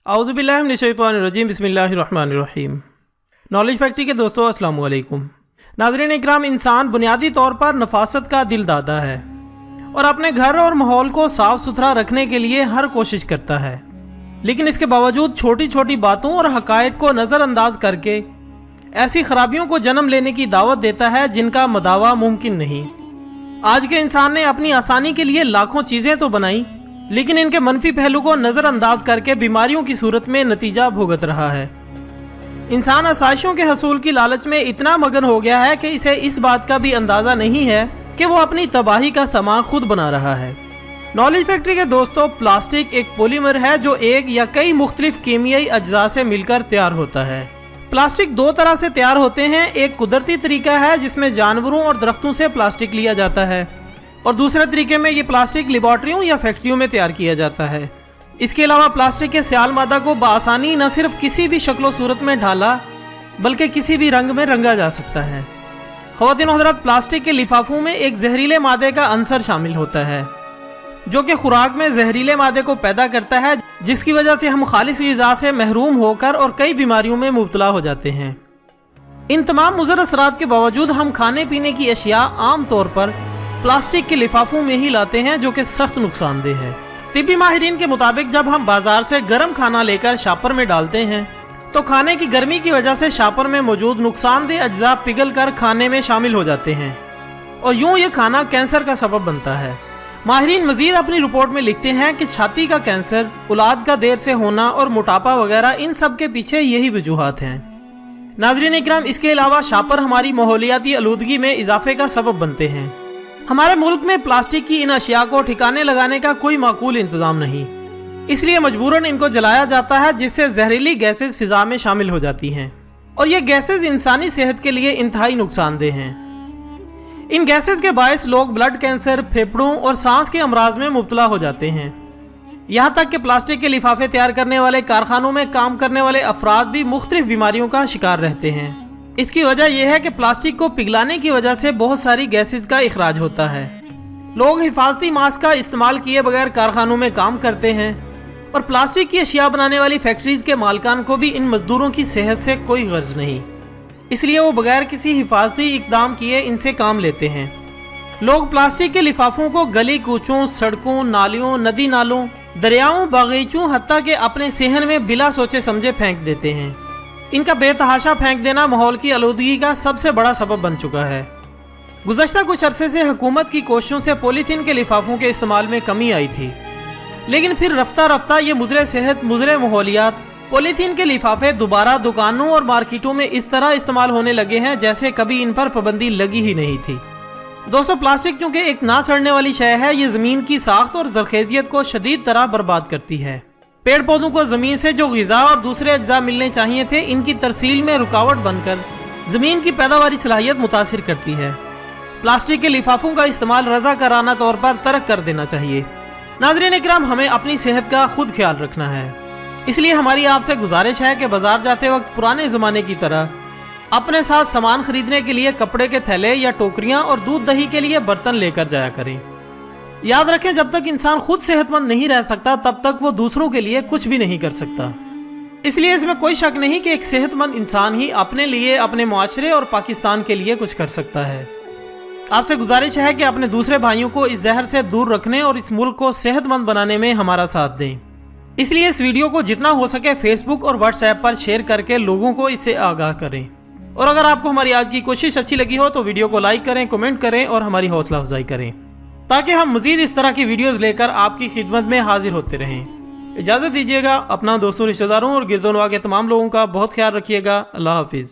औज़ुबिल्लाहि मिनश्शैतानिर्रजीम बिस्मिल्लाहिर्रहमानिर्रहीम। Knowledge factory के दोस्तों अस्सलाम वालेकुम। नाज़रीन इकराम, इंसान बुनियादी तौर पर नफासत का दिल दादा है और अपने घर और माहौल को साफ़ सुथरा रखने के लिए हर कोशिश करता है, लेकिन इसके बावजूद छोटी छोटी बातों और हक़ाइक़ को नज़रअंदाज करके ऐसी खराबियों को जन्म लेने की दावत देता है जिनका मदावा मुमकिन नहीं। आज के इंसान ने अपनी आसानी के लिए लाखों चीज़ें तो बनाई, लेकिन इनके मनफी पहलू को नज़रअंदाज करके बीमारियों की सूरत में नतीजा भुगत रहा है। इंसान आसाइशों के हसूल की लालच में इतना मगन हो गया है कि इसे इस बात का भी अंदाज़ा नहीं है कि वो अपनी तबाही का सामान खुद बना रहा है। नॉलेज फैक्ट्री के दोस्तों, प्लास्टिक एक पॉलीमर है जो एक या कई मुख्तलिफ कीमियाई अज्जा से मिलकर तैयार होता है। प्लास्टिक दो तरह से तैयार होते हैं। एक कुदरती तरीका है जिसमें जानवरों और दरख्तों से प्लास्टिक लिया जाता है, और दूसरे तरीके में ये प्लास्टिक लेबॉर्ट्रियों या फैक्ट्रियों में तैयार किया जाता है। इसके अलावा प्लास्टिक के स्याल मादा को बआसानी न सिर्फ किसी भी शक्ल सूरत में ढाला बल्कि किसी भी रंग में रंगा जा सकता है। ख़वातीन हज़रात, प्लास्टिक के लिफाफों में एक जहरीले मादे का अंसर शामिल होता है जो कि खुराक में जहरीले मादे को पैदा करता है, जिसकी वजह से हम खालिस ग़िज़ा से महरूम होकर और कई बीमारियों में मुब्तला हो जाते हैं। इन तमाम मुज़र असरात के बावजूद हम खाने पीने की अशिया आम तौर पर प्लास्टिक के लिफाफों में ही लाते हैं, जो कि सख्त नुकसानदेह है। तिब्बी माहिरीन के मुताबिक जब हम बाजार से गर्म खाना लेकर शापर में डालते हैं तो खाने की गर्मी की वजह से शापर में मौजूद नुकसानदेह अज्जा पिघल कर खाने में शामिल हो जाते हैं और यूं ये खाना कैंसर का सबब बनता है। माहिरीन मजीद अपनी रिपोर्ट में लिखते हैं कि छाती का कैंसर, औलाद का देर से होना और मोटापा वगैरह, इन सब के पीछे यही वजूहात हैं। नाज़रीन इकराम, इसके अलावा शापर हमारी माहौलियाती आलूदगी में इजाफे का सबब बनते हैं। हमारे मुल्क में प्लास्टिक की इन अशिया को ठिकाने लगाने का कोई माकूल इंतजाम नहीं, इसलिए मजबूरन इनको जलाया जाता है, जिससे जहरीली गैसेस फिजा में शामिल हो जाती हैं और ये गैसेस इंसानी सेहत के लिए इंतहाई नुकसानदेह हैं। इन गैसेस के बायस लोग ब्लड कैंसर, फेफड़ों और सांस के अमराज में मुब्तला हो जाते हैं। यहाँ तक कि प्लास्टिक के लिफाफे तैयार करने वाले कारखानों में काम करने वाले अफराद भी मुख्तलिफ बीमारियों का शिकार रहते हैं। इसकी वजह यह है कि प्लास्टिक को पिघलाने की वजह से बहुत सारी गैसेस का इखराज होता है। लोग हिफाजती मास्क का इस्तेमाल किए बगैर कारखानों में काम करते हैं और प्लास्टिक की अशिया बनाने वाली फैक्ट्रीज के मालिकान को भी इन मजदूरों की सेहत से कोई गर्ज नहीं, इसलिए वो बगैर किसी हिफाजती इकदाम किए इनसे काम लेते हैं। लोग प्लास्टिक के लिफाफों को गली कूचों, सड़कों, नालियों, नदी नालों, दरियाओं, बागीचों, हत्ता के अपने सेहन में बिला सोचे समझे फेंक देते हैं। इनका बेतहाशा फेंक देना माहौल की आलूदगी का सबसे बड़ा सबब बन चुका है। गुज़श्ता कुछ अरसे से हुकूमत की कोशिशों से पॉलीथीन के लिफाफों के इस्तेमाल में कमी आई थी, लेकिन फिर रफ्ता रफ्ता ये मुज़रे सेहत, मुज़रे माहौलियात पॉलीथीन के लिफाफे दोबारा दुकानों और मार्केटों में इस तरह इस्तेमाल होने लगे हैं जैसे कभी इन पर पाबंदी लगी ही नहीं थी। दोस्तों, प्लास्टिक चूँकि एक ना सड़ने वाली शय है, ये ज़मीन की साख्त और ज़रखेज़ियत को शदीद तरह बर्बाद करती है। पेड़ पौधों को ज़मीन से जो ग़िज़ा और दूसरे अज्जा मिलने चाहिए थे, इनकी तरसील में रुकावट बनकर ज़मीन की पैदावारी सलाहियत मुतासिर करती है। प्लास्टिक के लिफाफों का इस्तेमाल रज़ाकाराना तौर पर तर्क कर देना चाहिए। नाज़रीन इकराम, हमें अपनी सेहत का खुद ख्याल रखना है, इसलिए हमारी आपसे गुजारिश है कि बाजार जाते वक्त पुराने ज़माने की तरह अपने साथ सामान खरीदने के लिए कपड़े के थैले या टोकरियाँ और दूध दही के लिए बर्तन लेकर जाया करें। याद रखें, जब तक इंसान खुद सेहतमंद नहीं रह सकता तब तक वो दूसरों के लिए कुछ भी नहीं कर सकता। इसलिए इसमें कोई शक नहीं कि एक सेहतमंद इंसान ही अपने लिए, अपने मुआशरे और पाकिस्तान के लिए कुछ कर सकता है। आपसे गुजारिश है कि अपने दूसरे भाइयों को इस जहर से दूर रखने और इस मुल्क को सेहतमंद बनाने में हमारा साथ दें। इसलिए इस वीडियो को जितना हो सके फेसबुक और व्हाट्सएप पर शेयर करके लोगों को इससे आगाह करें। और अगर आपको हमारी आज की कोशिश अच्छी लगी हो तो वीडियो को लाइक करें, कमेंट करें और हमारी हौसला अफजाई करें, ताकि हम मजीद इस तरह की वीडियोस लेकर आपकी खिदमत में हाजिर होते रहें। इजाज़त दीजिएगा। अपना, दोस्तों, रिश्तेदारों और गिरदोनवा के तमाम लोगों का बहुत ख्याल रखिएगा। अल्लाह हाफिज़।